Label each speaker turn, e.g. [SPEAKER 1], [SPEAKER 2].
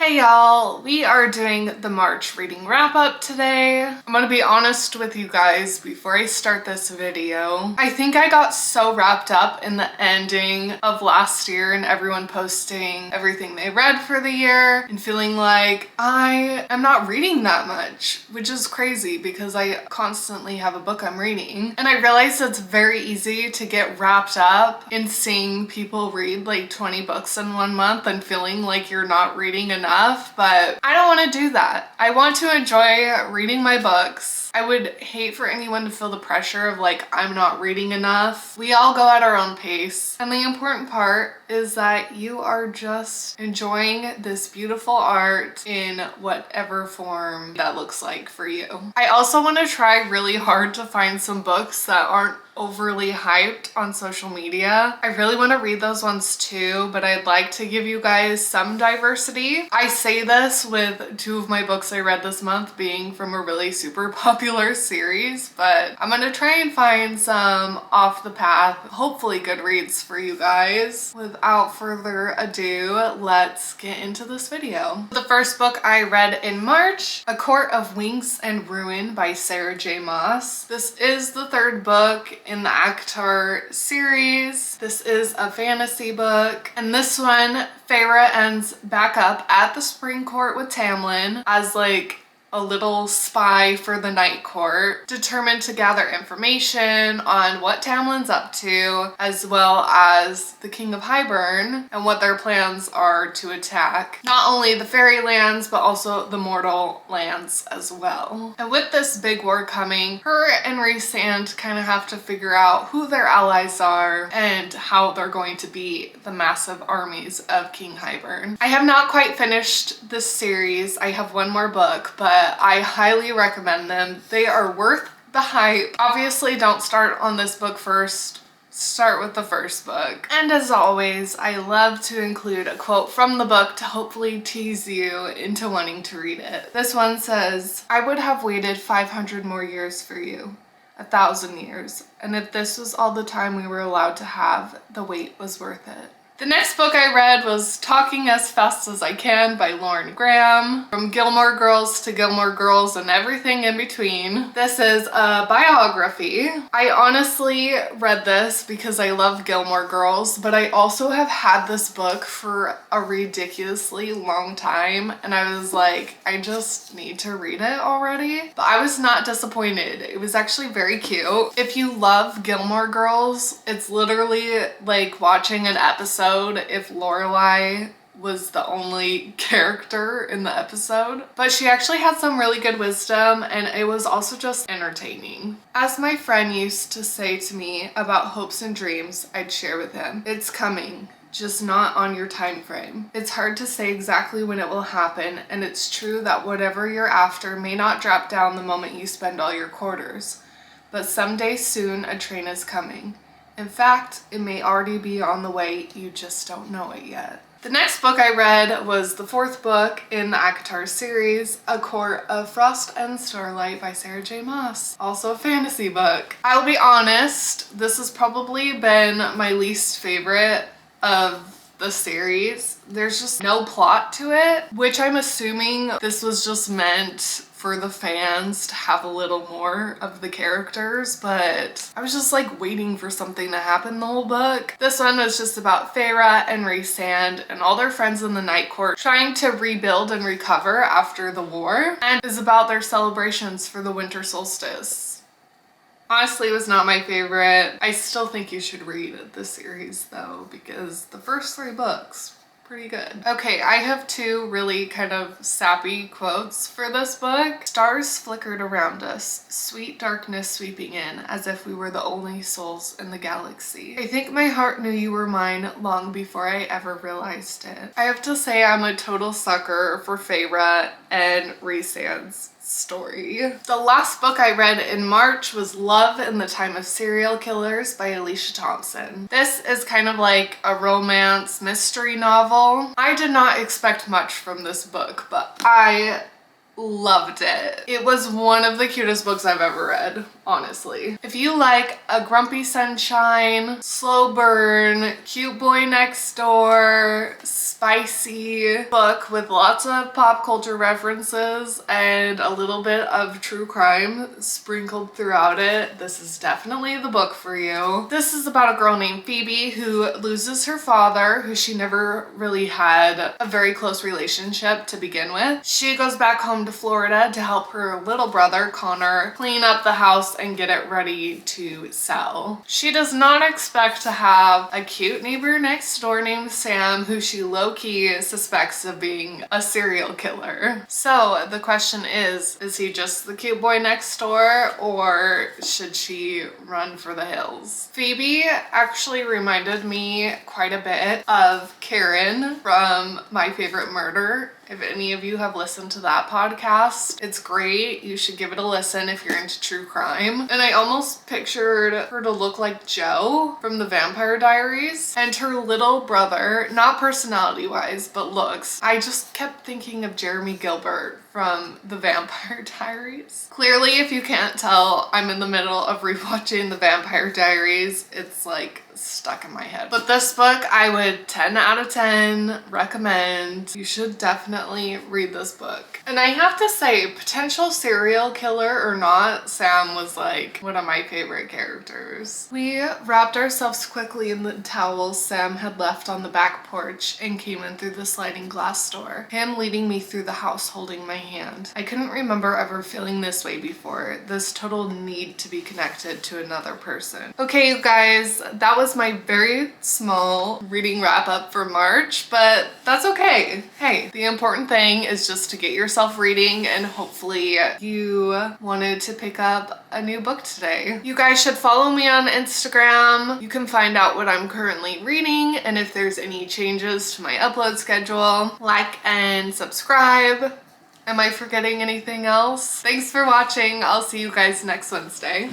[SPEAKER 1] Hey y'all, we are doing the March reading wrap up today. I'm gonna be honest with you guys before I start this video. I think I got so wrapped up in the ending of last year and everyone posting everything they read for the year and feeling like I am not reading that much, which is crazy because I constantly have a book I'm reading. And I realized it's very easy to get wrapped up in seeing people read like 20 books in 1 month and feeling like you're not reading enough. But I don't want to do that. I want to enjoy reading my books. I would hate for anyone to feel the pressure of like, I'm not reading enough. We all go at our own pace. And the important part is that you are just enjoying this beautiful art in whatever form that looks like for you. I also want to try really hard to find some books that aren't overly hyped on social media. I really want to read those ones too, but I'd like to give you guys some diversity. I say this with 2 of my books I read this month being from a really super popular series, but I'm gonna try and find some off the path, hopefully good reads for you guys. Without further ado, let's get into this video. The first book I read in March, A Court of Wings and Ruin by Sarah J. Maas. This is the 3rd book in the ACOTAR series. This is a fantasy book, and this one, Feyre ends back up at the Spring Court with Tamlin as like a little spy for the Night Court, determined to gather information on what Tamlin's up to, as well as the King of Hybern and what their plans are to attack not only the fairy lands, but also the mortal lands as well. And with this big war coming, her and Rhysand kind of have to figure out who their allies are and how they're going to beat the massive armies of King Hybern. I have not quite finished this series. I have one more book, but I highly recommend them. They are worth the hype. Obviously, don't start on this book first. Start with the first book. And as always, I love to include a quote from the book to hopefully tease you into wanting to read it. This one says, "I would have waited 500 more years for you. 1,000 years. And if this was all the time we were allowed to have, the wait was worth it." The next book I read was Talking as Fast as I Can by Lauren Graham. From Gilmore Girls to Gilmore Girls and everything in between. This is a biography. I honestly read this because I love Gilmore Girls, but I also have had this book for a ridiculously long time, and I was like, I just need to read it already. But I was not disappointed. It was actually very cute. If you love Gilmore Girls, it's literally like watching an episode if Lorelai was the only character in the episode. But she actually had some really good wisdom, and it was also just entertaining. As my friend used to say to me about hopes and dreams I'd share with him, it's coming, just not on your time frame. It's hard to say exactly when it will happen, and it's true that whatever you're after may not drop down the moment you spend all your quarters. But someday soon a train is coming. In fact, it may already be on the way, you just don't know it yet. The next book I read was the 4th book in the ACOTAR series, A Court of Frost and Starlight by Sarah J. Maas. Also a fantasy book. I'll be honest, this has probably been my least favorite of the series. There's just no plot to it, which I'm assuming this was just meant for the fans to have a little more of the characters, but I was just like waiting for something to happen the whole book. This one was just about Feyre and Rhysand and all their friends in the Night Court trying to rebuild and recover after the war, and is about their celebrations for the winter solstice. Honestly, it was not my favorite. I still think you should read the series though, because the first 3 books, pretty good. Okay, I have 2 really kind of sappy quotes for this book. "Stars flickered around us, sweet darkness sweeping in, as if we were the only souls in the galaxy. I think my heart knew you were mine long before I ever realized it." I have to say I'm a total sucker for Feyre and Rhysand's story. The last book I read in March was Love in the Time of Serial Killers by Alicia Thompson. This is kind of like a romance mystery novel. I did not expect much from this book, but I loved it. It was one of the cutest books I've ever read, honestly. If you like a grumpy sunshine, slow burn, cute boy next door, spicy book with lots of pop culture references and a little bit of true crime sprinkled throughout it, this is definitely the book for you. This is about a girl named Phoebe who loses her father, who she never really had a very close relationship to begin with. She goes back home to Florida to help her little brother, Connor, clean up the house and get it ready to sell. She does not expect to have a cute neighbor next door named Sam, who she low-key suspects of being a serial killer. So the question is he just the cute boy next door, or should she run for the hills? Phoebe actually reminded me quite a bit of Karen from My Favorite Murder. If any of you have listened to that podcast, it's great. You should give it a listen if you're into true crime. And I almost pictured her to look like Jo from the Vampire Diaries, and her little brother, not personality-wise, but looks. I just kept thinking of Jeremy Gilbert from the Vampire Diaries. Clearly, if you can't tell, I'm in the middle of rewatching the Vampire Diaries. It's like stuck in my head. But this book, I would 10 out of 10 recommend. You should definitely read this book. And I have to say, potential serial killer or not, Sam was like one of my favorite characters. We wrapped ourselves quickly in the towels Sam had left on the back porch and came in through the sliding glass door, him leading me through the house holding my hand. I couldn't remember ever feeling this way before, this total need to be connected to another person. Okay, you guys, that was my very small reading wrap up for March, but that's okay. Hey, the important thing is just to get yourself reading, and hopefully you wanted to pick up a new book today. You guys should follow me on Instagram. You can find out what I'm currently reading and if there's any changes to my upload schedule. Like and subscribe. Am I forgetting anything else? Thanks for watching. I'll see you guys next Wednesday.